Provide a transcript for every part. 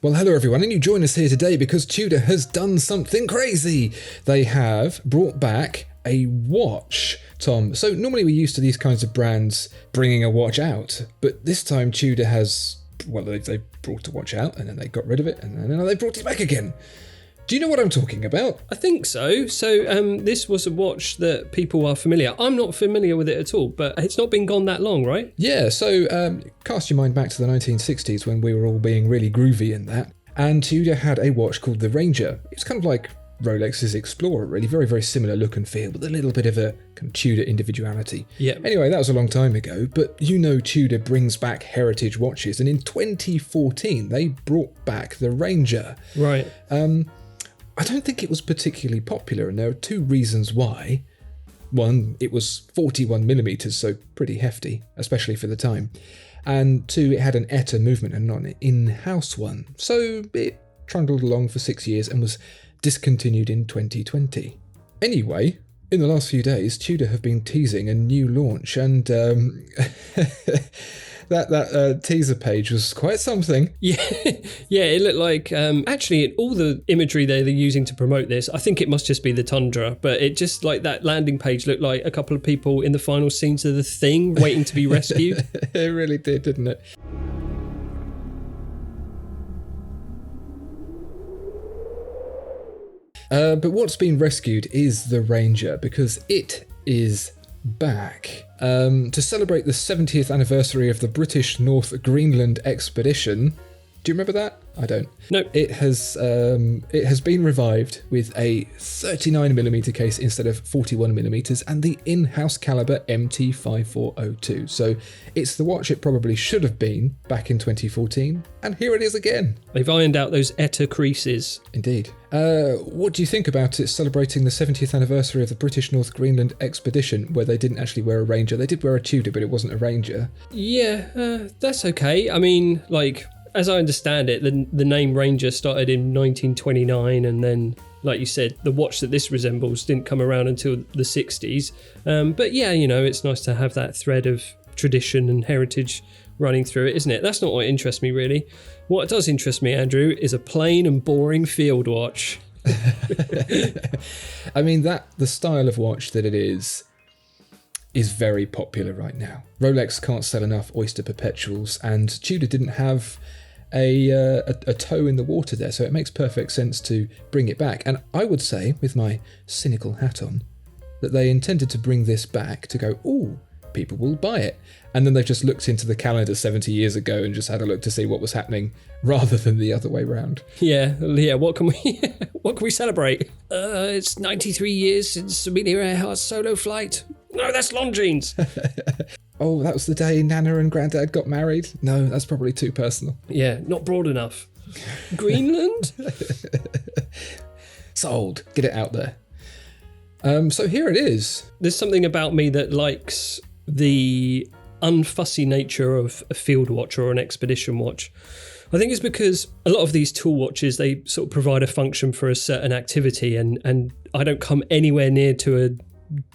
Well, hello everyone, and you join us here today because Tudor has done something crazy. They have brought back a watch, Tom. So normally we're used to these kinds of brands bringing a watch out, but this time Tudor has, well, they brought a watch out and then they got rid of it and then they brought it back again. Do you know what I'm talking about? I think so. So this was a watch that people are familiar. I'm not familiar with it at all, but it's not been gone that long, right? Yeah, so cast your mind back to the 1960s when we were all being really groovy in that. And Tudor had a watch called the Ranger. It's kind of like Rolex's Explorer, really. Very, very similar look and feel, with a little bit of a kind of Tudor individuality. Yeah. Anyway, that was a long time ago, but you know Tudor brings back heritage watches, and in 2014 they brought back the Ranger. Right. I don't think it was particularly popular, and there are two reasons why. One, it was 41mm, so pretty hefty, especially for the time. And two, it had an ETA movement and not an in-house one. So it trundled along for 6 years and was discontinued in 2020. Anyway, in the last few days, Tudor have been teasing a new launch, and that teaser page was quite something. Yeah, it looked like, actually, all the imagery they're using to promote this, I think it must just be the Tundra, but it just, like, that landing page looked like a couple of people in the final scenes of The Thing waiting to be rescued. It really did, didn't it? But what's been rescued is the Ranger, because it is back. To celebrate the 70th anniversary of the British North Greenland expedition. Do you remember that? I don't. No. It has been revived with a 39mm case instead of 41mm and the in-house caliber MT5402. So it's the watch it probably should have been back in 2014, and here it is again. They've ironed out those ETA creases. Indeed. What do you think about it celebrating the 70th anniversary of the British North Greenland expedition, where they didn't actually wear a Ranger? They did wear a Tudor, but it wasn't a Ranger. Yeah, that's okay. I mean, like, as I understand it, the name Ranger started in 1929, and then, like you said, the watch that this resembles didn't come around until the 60s. But yeah, you know, it's nice to have that thread of tradition and heritage running through it, isn't it? That's not what interests me, really. What does interest me, Andrew, is a plain and boring field watch. I mean, the style of watch that it is very popular right now. Rolex can't sell enough Oyster Perpetuals, and Tudor didn't have a toe in the water there, so it makes perfect sense to bring it back. And I would say, with my cynical hat on, that they intended to bring this back to go, ooh, people will buy it. And then they've just looked into the calendar 70 years ago and just had a look to see what was happening, rather than the other way round. Yeah. What can we celebrate? It's 93 years since Amelia Earhart's solo flight. No, that's Longines. Oh, that was the day Nana and Grandad got married? No, that's probably too personal. Yeah, not broad enough. Greenland? Sold. Get it out there. So here it is. There's something about me that likes the unfussy nature of a field watch or an expedition watch. I think it's because a lot of these tool watches, they sort of provide a function for a certain activity, and I don't come anywhere near to a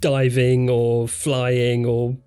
diving or flying or,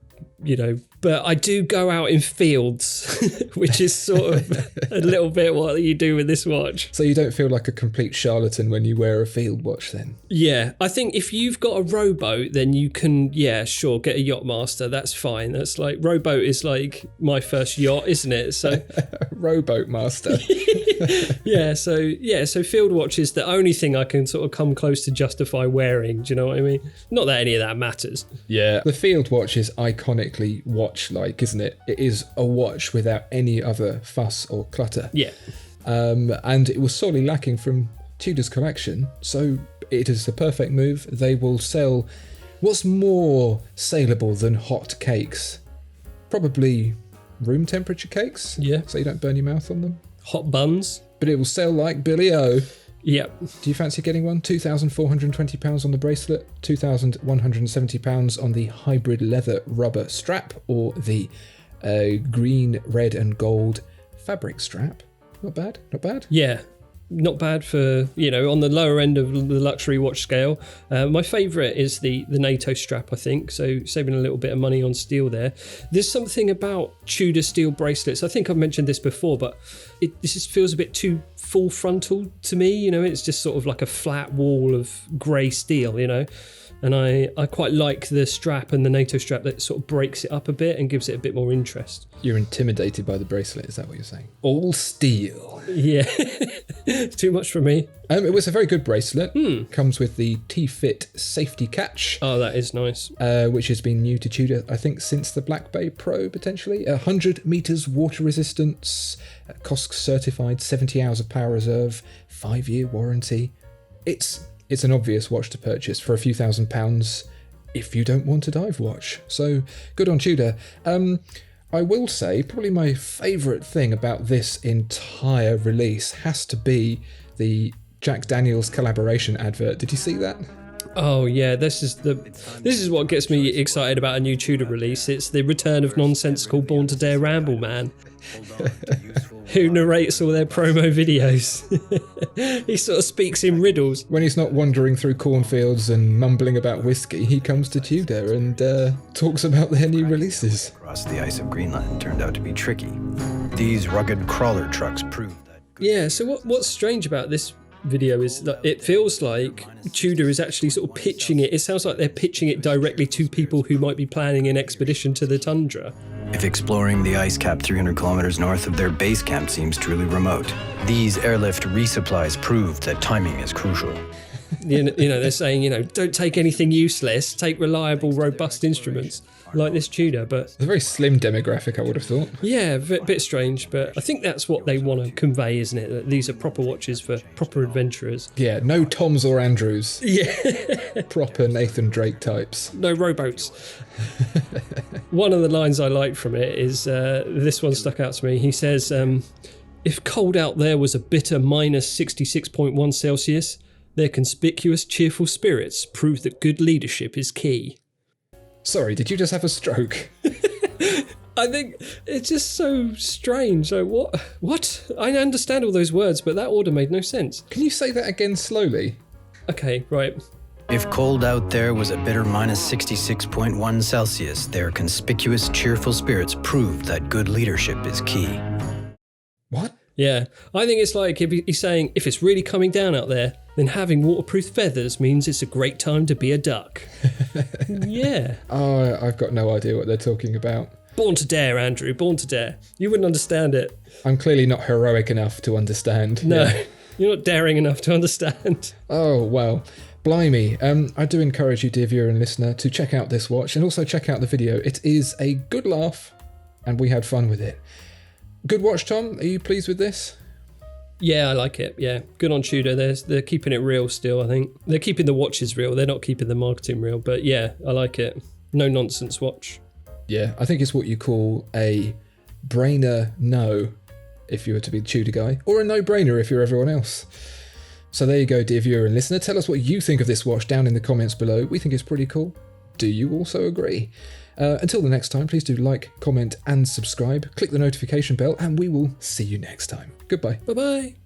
you know, but I do go out in fields, which is sort of a little bit what you do with this watch. So you don't feel like a complete charlatan when you wear a field watch then? Yeah, I think if you've got a rowboat, then you can, yeah, sure, get a Yachtmaster. That's fine. That's like, rowboat is like my first yacht, isn't it? So Rowboat master. So field watch is the only thing I can sort of come close to justify wearing. Do you know what I mean? Not that any of that matters. Yeah. The field watch is iconically watch-like, isn't it? It is a watch without any other fuss or clutter. Yeah. And it was sorely lacking from Tudor's collection, so it is the perfect move. They will sell what's more saleable than hot cakes? Probably room temperature cakes. Yeah. So you don't burn your mouth on them. Hot buns. But it will sell like Billy O. Yep. Do you fancy getting one? £2,420 on the bracelet, £2,170 on the hybrid leather rubber strap, or the green, red and gold fabric strap. Not bad, not bad. Yeah. not bad for, on the lower end of the luxury watch scale. My favourite is the NATO strap, I think, so saving a little bit of money on steel there. There's something about Tudor steel bracelets, I think I've mentioned this before, but this just feels a bit too full frontal to me. It's just sort of like a flat wall of grey steel, and I quite like the strap and the NATO strap that sort of breaks it up a bit and gives it a bit more interest. You're intimidated by the bracelet, is that what you're saying? All steel. Yeah, it's too much for me. It was a very good bracelet. Comes with the T-Fit safety catch. Oh, that is nice. Which has been new to Tudor, I think, since the Black Bay Pro, potentially. 100 metres water resistance, COSC certified, 70 hours of power reserve, 5-year warranty. It's an obvious watch to purchase for a few £1,000s if you don't want a dive watch. So good on Tudor. I will say probably my favourite thing about this entire release has to be the Jack Daniels collaboration advert. Did you see that? Oh yeah, this is what gets me excited about a new Tudor release. It's the return of nonsensical Born to Dare Ramble Man, who narrates all their promo videos. He sort of speaks in riddles. When he's not wandering through cornfields and mumbling about whiskey, he comes to Tudor and talks about their new releases. Across the ice of Greenland turned out to be tricky. These rugged crawler trucks proved that. Yeah, so what's strange about this video is that it feels like Tudor is actually sort of pitching it. It sounds like they're pitching it directly to people who might be planning an expedition to the tundra. If exploring the ice cap 300 kilometers north of their base camp seems truly remote, these airlift resupplies proved that timing is crucial. They're saying, don't take anything useless, take reliable, robust instruments like this Tudor, but... It's a very slim demographic, I would have thought. Yeah, a bit strange, but I think that's what they want to convey, isn't it? That these are proper watches for proper adventurers. Yeah, no Toms or Andrews. Yeah. Proper Nathan Drake types. No rowboats. One of the lines I like from it is, this one stuck out to me. He says, if cold out there was a bitter minus 66.1 Celsius, their conspicuous, cheerful spirits prove that good leadership is key. Sorry, did you just have a stroke? I think it's just so strange. So what? I understand all those words, but that order made no sense. Can you say that again slowly? Okay, right. If cold out there was a bitter minus 66.1 Celsius, their conspicuous, cheerful spirits proved that good leadership is key. What? Yeah, I think it's like if he's saying, if it's really coming down out there, then having waterproof feathers means it's a great time to be a duck. Yeah. Oh, I've got no idea what they're talking about. Born to dare, Andrew, born to dare. You wouldn't understand it. I'm clearly not heroic enough to understand. No, Yeah. You're not daring enough to understand. Oh, well, blimey. I do encourage you, dear viewer and listener, to check out this watch and also check out the video. It is a good laugh and we had fun with it. Good watch, Tom. Are you pleased with this? Yeah, I like it. Yeah, good on Tudor. They're keeping it real still, I think. They're keeping the watches real. They're not keeping the marketing real. But yeah, I like it. No nonsense watch. Yeah, I think it's what you call a brainer no, if you were to be the Tudor guy, or a no-brainer if you're everyone else. So there you go, dear viewer and listener. Tell us what you think of this watch down in the comments below. We think it's pretty cool. Do you also agree? Until the next time, please do like, comment and subscribe. Click the notification bell and we will see you next time. Goodbye. Bye-bye.